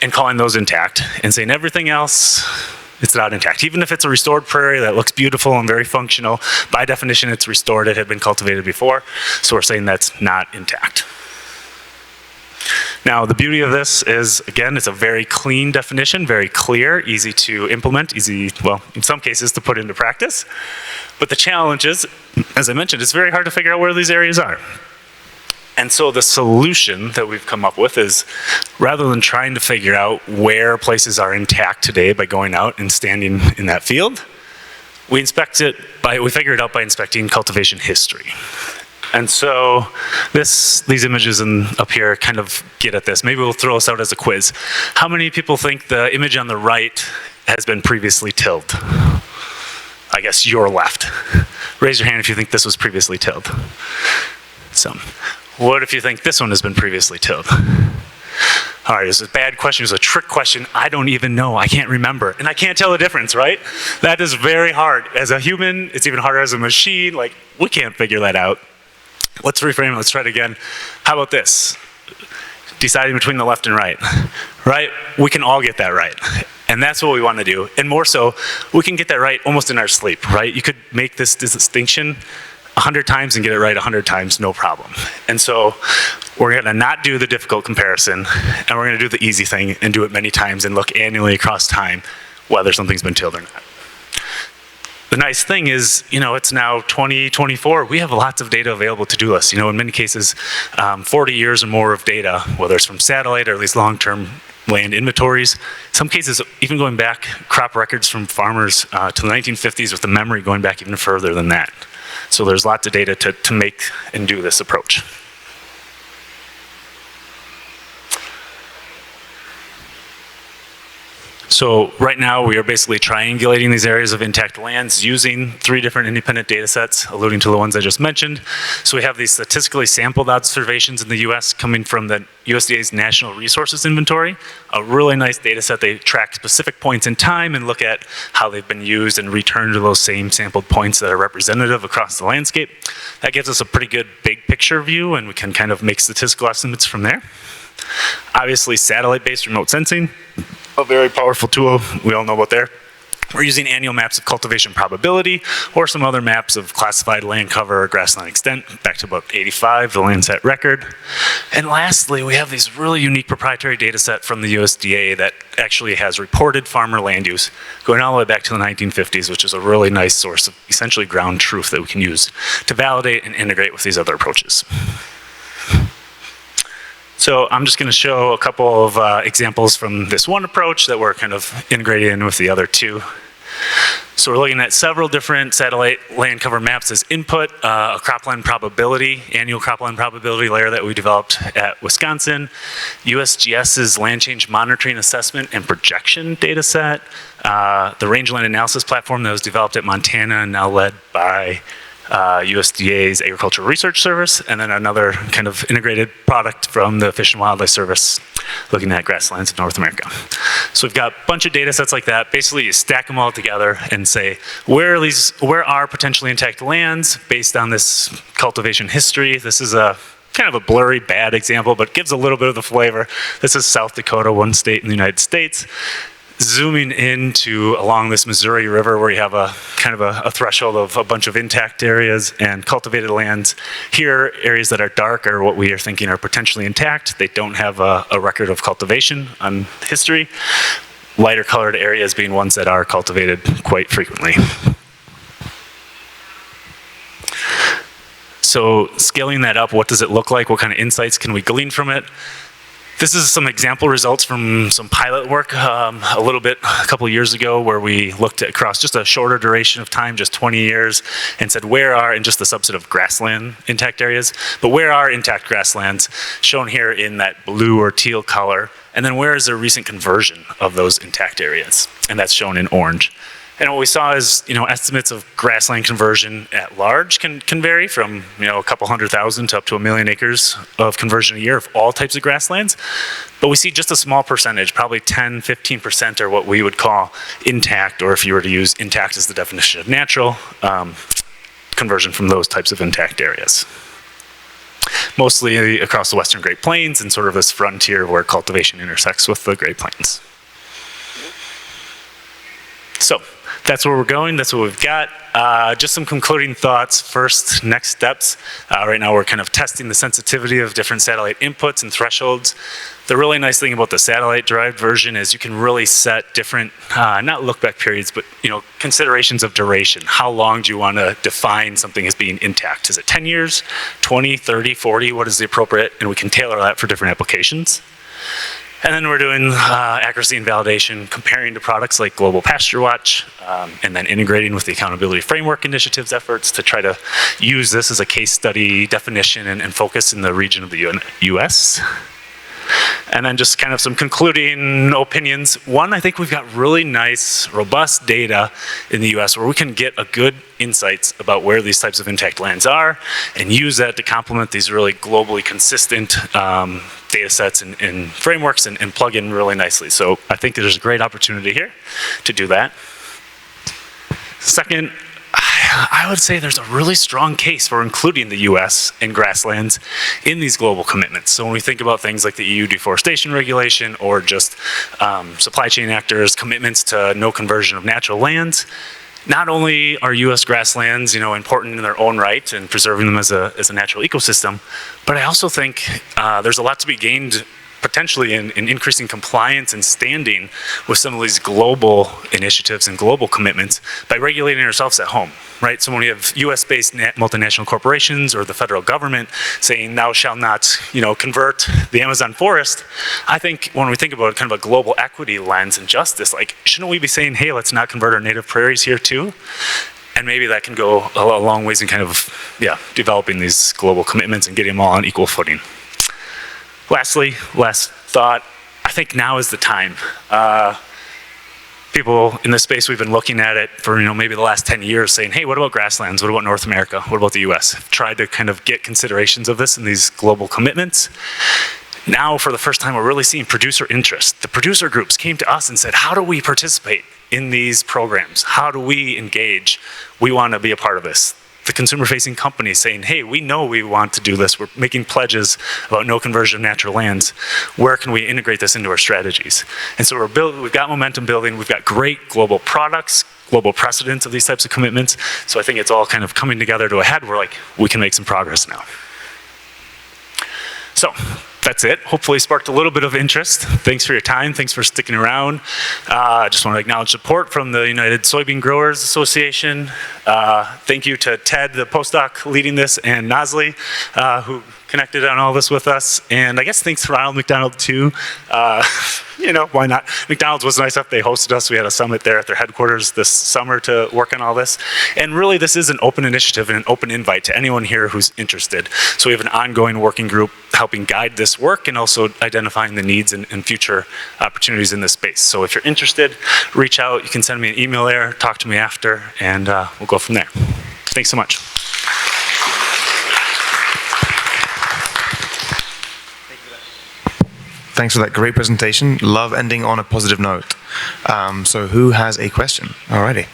[SPEAKER 10] and calling those intact, and saying everything else, it's not intact. Even if it's a restored prairie that looks beautiful and very functional, by definition it's restored, it had been cultivated before, so we're saying that's not intact. Now, the beauty of this is, again, it's a very clean definition, very clear, easy to implement, easy, well, in some cases, to put into practice. But the challenge is, as I mentioned, it's very hard to figure out where these areas are. And so the solution that we've come up with is, rather than trying to figure out where places are intact today by going out and standing in that field, we figure it out by inspecting cultivation history. And so these images up here kind of get at this. Maybe we'll throw this out as a quiz. How many people think the image on the right has been previously tilled? I guess your left. Raise your hand if you think this was previously tilled. Some. What if you think this one has been previously tilled? All right, it's a bad question, it's a trick question. I don't even know, I can't remember. And I can't tell the difference, right? That is very hard. As a human, it's even harder as a machine. Like, we can't figure that out. Let's reframe it, let's try it again. How about this? Deciding between the left and right, right? We can all get that right. And that's what we want to do. And more so, we can get that right almost in our sleep, right? You could make this distinction 100 times and get it right 100 times, no problem. And so we're going to not do the difficult comparison, and we're going to do the easy thing and do it many times and look annually across time whether something's been tilled or not. The nice thing is, it's now 2024. We have lots of data available to do this. In many cases, 40 years or more of data, whether it's from satellite or at least long-term land inventories. In some cases, even going back, crop records from farmers to the 1950s with the memory going back even further than that. So there's lots of data to make and do this approach. So right now we are basically triangulating these areas of intact lands using 3 different independent data sets, alluding to the ones I just mentioned. So we have these statistically sampled observations in the US coming from the USDA's National Resources Inventory, a really nice data set. They track specific points in time and look at how they've been used and return to those same sampled points that are representative across the landscape. That gives us a pretty good big picture view, and we can kind of make statistical estimates from there. Obviously, satellite-based remote sensing, a very powerful tool we all know about there. We're using annual maps of cultivation probability or some other maps of classified land cover or grassland extent, back to about 85, the Landsat record. And lastly, we have these really unique proprietary data set from the USDA that actually has reported farmer land use going all the way back to the 1950s, which is a really nice source of essentially ground truth that we can use to validate and integrate with these other approaches. So I'm just going to show a couple of examples from this one approach that we're kind of integrating in with the other 2. So we're looking at several different satellite land cover maps as input, a cropland probability, annual cropland probability layer that we developed at Wisconsin, USGS's land change monitoring assessment and projection data set, the rangeland analysis platform that was developed at Montana and now led by USDA's Agricultural Research Service, and then another kind of integrated product from the Fish and Wildlife Service looking at grasslands in North America. So we've got a bunch of data sets like that. Basically, you stack them all together and say, where are potentially intact lands based on this cultivation history? This is a kind of a blurry, bad example, but gives a little bit of the flavor. This is South Dakota, one state in the United States. Zooming into along this Missouri River where you have a kind of a threshold of a bunch of intact areas and cultivated lands. Here, areas that are dark are what we are thinking are potentially intact. They don't have a record of cultivation on history. Lighter colored areas being ones that are cultivated quite frequently. So scaling that up, what does it look like? What kind of insights can we glean from it? This is some example results from some pilot work a couple of years ago, where we looked at across just a shorter duration of time, just 20 years, and said where are, in just a subset of grassland intact areas, but where are intact grasslands, shown here in that blue or teal color, and then where is a recent conversion of those intact areas, and that's shown in orange. And what we saw is, estimates of grassland conversion at large can vary from, a couple 100,000 to up to 1 million acres of conversion a year of all types of grasslands. But we see just a small percentage, probably 10, 15% are what we would call intact, or if you were to use intact as the definition of natural, conversion from those types of intact areas. Mostly across the Western Great Plains and sort of this frontier where cultivation intersects with the Great Plains. So that's where we're going. That's what we've got. Just some concluding thoughts. First, next steps. Right now we're kind of testing the sensitivity of different satellite inputs and thresholds. The really nice thing about the satellite-derived version is you can really set different, not look-back periods, but considerations of duration. How long do you want to define something as being intact? Is it 10 years, 20, 30, 40? What is the appropriate? And we can tailor that for different applications. And then we're doing accuracy and validation, comparing to products like Global Pasture Watch, and then integrating with the Accountability Framework Initiative's efforts to try to use this as a case study definition and focus in the region of the US. And then just kind of some concluding opinions. One, I think we've got really nice, robust data in the US where we can get a good insights about where these types of intact lands are and use that to complement these really globally consistent data sets and frameworks and plug in really nicely. So I think there's a great opportunity here to do that. Second, I would say there's a really strong case for including the US and grasslands in these global commitments. So when we think about things like the EU deforestation regulation or just supply chain actors' commitments to no conversion of natural lands, not only are US grasslands, important in their own right and preserving them as a natural ecosystem, but I also think there's a lot to be gained potentially in increasing compliance and standing with some of these global initiatives and global commitments by regulating ourselves at home, right? So when we have US-based multinational corporations or the federal government saying thou shalt not, convert the Amazon forest, I think when we think about kind of a global equity lens and justice, like, shouldn't we be saying, hey, let's not convert our native prairies here too? And maybe that can go a long ways in kind of, developing these global commitments and getting them all on equal footing. Lastly, last thought, I think now is the time. people in this space, we've been looking at it for maybe the last 10 years saying, hey, what about grasslands? What about North America? What about the US? Tried to kind of get considerations of this in these global commitments. Now, for the first time, we're really seeing producer interest. The producer groups came to us and said, how do we participate in these programs? How do we engage? We want to be a part of this. The consumer-facing companies saying, hey, we know we want to do this. We're making pledges about no conversion of natural lands. Where can we integrate this into our strategies? And so we've got momentum building. We've got great global products, global precedents of these types of commitments. So I think it's all kind of coming together to a head where we can make some progress now. So that's it. Hopefully sparked a little bit of interest. Thanks for your time. Thanks for sticking around. I just want to acknowledge support from the United Soybean Growers Association. Thank you to Ted, the postdoc leading this, and Nasli, who connected on all this with us. And I guess thanks to Ronald McDonald too. Why not? McDonald's was nice enough. They hosted us. We had a summit there at their headquarters this summer to work on all this. And really, this is an open initiative and an open invite to anyone here who's interested. So we have an ongoing working group helping guide this work and also identifying the needs and future opportunities in this space. So if you're interested, reach out. You can send me an email there, talk to me after, and we'll go from there. Thanks so much.
[SPEAKER 1] Thanks for that great presentation. Love ending on a positive note. So who has a question? Alrighty.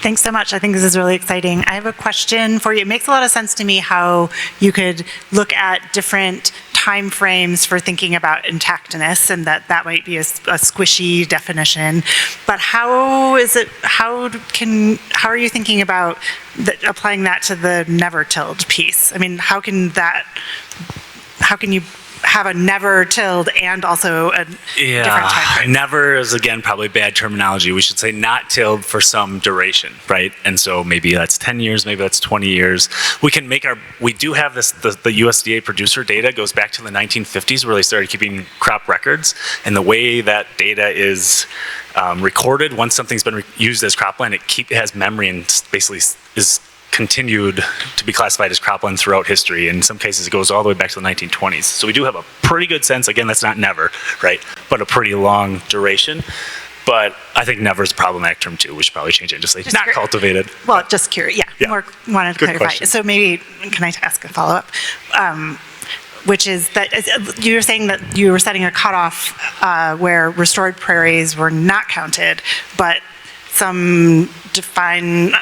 [SPEAKER 11] Thanks so much. I think this is really exciting. I have a question for you. It makes a lot of sense to me how you could look at different time frames for thinking about intactness, and that might be a squishy definition. But how are you thinking about applying that to the never tilled piece? I mean, how can you have a never tilled and also a different time frame?
[SPEAKER 10] Never is, again, probably bad terminology. We should say not tilled for some duration, right? And so maybe that's 10 years, maybe that's 20 years. We do have this, the USDA producer data goes back to the 1950s where they started keeping crop records. And the way that data is recorded, once something's been used as cropland, it has memory and basically is continued to be classified as cropland throughout history. In some cases, it goes all the way back to the 1920s. So we do have a pretty good sense. Again, that's not never, right? But a pretty long duration. But I think never is a problematic term too. We should probably change it and just say not cultivated.
[SPEAKER 11] Well, just curious. Yeah. More wanted to clarify.
[SPEAKER 10] Question.
[SPEAKER 11] So maybe, can I ask a follow-up? Which is that you were saying that you were setting a cutoff where restored prairies were not counted, but some defined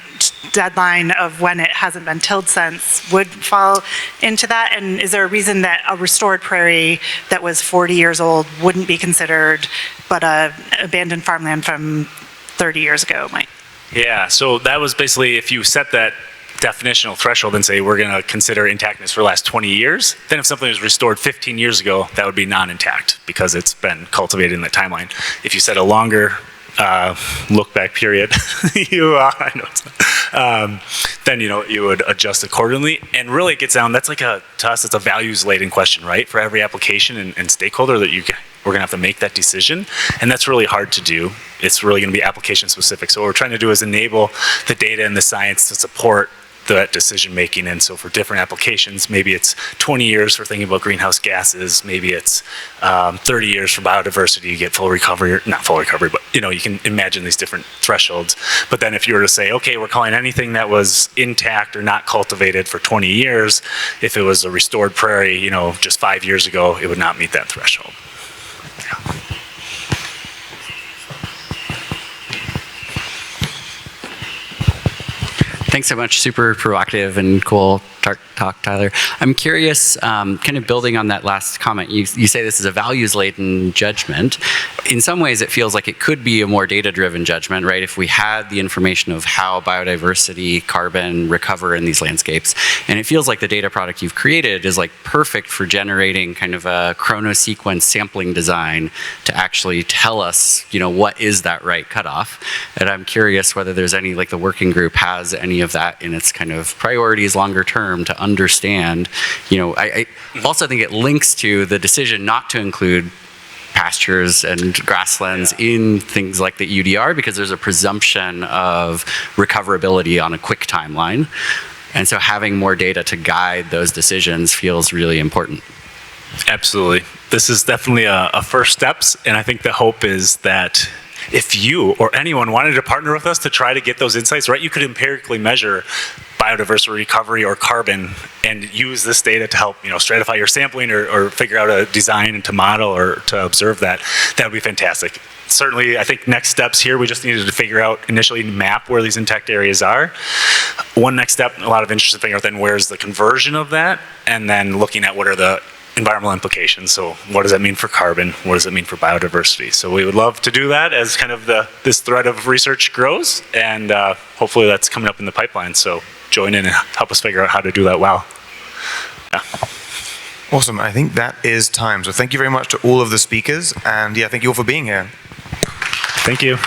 [SPEAKER 11] deadline of when it hasn't been tilled since would fall into that? And is there a reason that a restored prairie that was 40 years old wouldn't be considered, but a abandoned farmland from 30 years ago might?
[SPEAKER 10] Yeah, so that was basically, if you set that definitional threshold and say we're going to consider intactness for the last 20 years, then if something was restored 15 years ago, that would be non-intact because it's been cultivated in that timeline. If you set a longer look back period, then you would adjust accordingly. And really it gets down, that's like to us, it's a values laden question, right? For every application and stakeholder that we're gonna have to make that decision. And that's really hard to do. It's really gonna be application specific. So what we're trying to do is enable the data and the science to support that decision making. And so for different applications, maybe it's 20 years for thinking about greenhouse gases, maybe it's 30 years for biodiversity, you get full recovery, not full recovery, but you can imagine these different thresholds. But then if you were to say, okay, we're calling anything that was intact or not cultivated for 20 years, if it was a restored prairie, just 5 years ago, it would not meet that threshold. Yeah.
[SPEAKER 12] Thanks so much. Super provocative and cool talk, Tyler. I'm curious, kind of building on that last comment, you say this is a values-laden judgment. In some ways, it feels like it could be a more data-driven judgment, right? If we had the information of how biodiversity, carbon recover in these landscapes, and it feels like the data product you've created is like perfect for generating kind of a chronosequence sampling design to actually tell us, what is that right cutoff? And I'm curious whether there's any, like the working group has any of that in its kind of priorities longer term to understand, I also think it links to the decision not to include pastures and grasslands in things like the UDR because there's a presumption of recoverability on a quick timeline. And so having more data to guide those decisions feels really important.
[SPEAKER 10] Absolutely. this is definitely a first steps, and I think the hope is that if you or anyone wanted to partner with us to try to get those insights, right, you could empirically measure biodiversity recovery or carbon and use this data to help, stratify your sampling or figure out a design and to model or to observe that. That would be fantastic. Certainly, I think next steps here, we just needed to figure out, initially map where these intact areas are. One next step, a lot of interest in figuring out then where's the conversion of that, and then looking at what are the environmental implications. So what does that mean for carbon? What does it mean for biodiversity? So we would love to do that as kind of this thread of research grows, and hopefully that's coming up in the pipeline. So join in and help us figure out how to do that well. Yeah.
[SPEAKER 1] Awesome. I think that is time. So thank you very much to all of the speakers, and yeah, thank you all for being here.
[SPEAKER 10] Thank you.